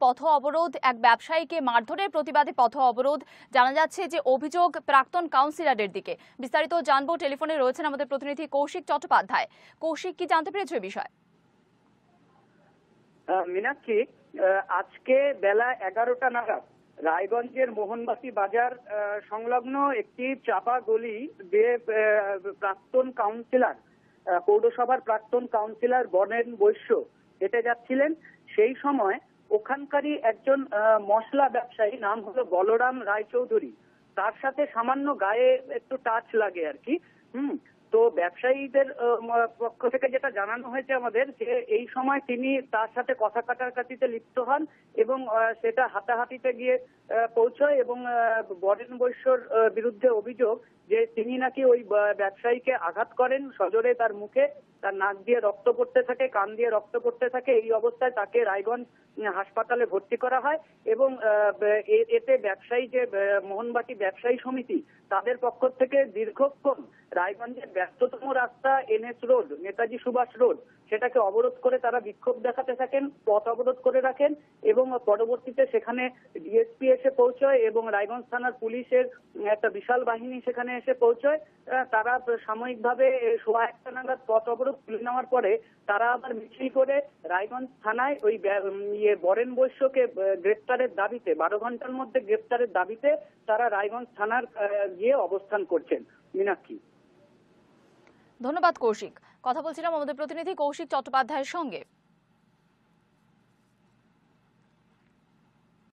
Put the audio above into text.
পথ অবরোধ, এক ব্যবসায়ীকে মারধরের প্রতিবাদে পথ অবরোধ। জানা যাচ্ছে যে অভিযোগ প্রাক্তন কাউন্সিলরের দিকে। বিস্তারিত জানবো, টেলিফোনে রয়েছেন আমাদের প্রতিনিধি কৌশিক চট্টোপাধ্যায়। কৌশিক, কি জানতে পেরেছো এই বিষয়ে? মীনাক্ষী, আজকে বেলা 11টা নাগাদ রায়গঞ্জের মোহনবাসী বাজার সংলগ্ন একটি চাপা গলি দিয়ে প্রাক্তন কাউন্সিলর, পৌরসভার প্রাক্তন কাউন্সিলর বরেন বৈশ্য হেঁটে যাচ্ছিলেন। সেই সময় ওখানকারই একজন মশলা ব্যবসায়ী, নাম হলো বলরাম রায়চৌধুরী, তার সাথে সামান্য গায়ে একটু টাচ লাগে আর কি। তো ব্যবসায়ীদের পক্ষ থেকে যেটা জানানো হয়েছে আমাদের, যে এই সময় তিনি তার সাথে কথা কাটাকাটিতে লিপ্ত হন এবং সেটা হাতাহাতিতে গিয়ে পৌঁছয় এবং বরেন বৈশ্যর বিরুদ্ধে অভিযোগ যে তিনি নাকি ওই ব্যবসায়ীকে আঘাত করেন সজোরে তার মুখে। তার নাক দিয়ে রক্ত পড়তে থাকে, কান দিয়ে রক্ত পড়তে থাকে। এই অবস্থায় তাকে রায়গঞ্জ হাসপাতালে ভর্তি করা হয় এবং এতে ব্যবসায়ী, যে মোহনবাটি ব্যবসায়ী সমিতি, তাদের পক্ষ থেকে দীর্ঘক্ষণ রায়গঞ্জের ব্যস্ততম রাস্তা NS road, Netaji Subhash road, সেটাকে অবরোধ করে তারা বিক্ষোভ দেখাতে থাকেন, পথ অবরোধ করে রাখেন এবং পরবর্তীতে সেখানে ডিএসপি এসে পৌঁছয় এবং রায়গঞ্জ থানার পুলিশের একটা বিশাল বাহিনী সেখানে এসে পৌঁছয়। তারা সাময়িকভাবে 1:15 নাগাদ পথ অবরোধ তুলে নেওয়ার পরে তারা আবার মিছিল করে রায়গঞ্জ থানায় ওই বরেন বৈশ্যকে গ্রেপ্তারের দাবিতে, 12 ঘন্টার মধ্যে গ্রেপ্তারের দাবিতে তারা রায়গঞ্জ থানার গিয়ে অবস্থান করছেন। মীনাক্ষী, ধন্যবাদ কৌশিক। কথা বলছিলাম আমাদের প্রতিনিধি কৌশিক চট্টোপাধ্যায়ের সঙ্গে।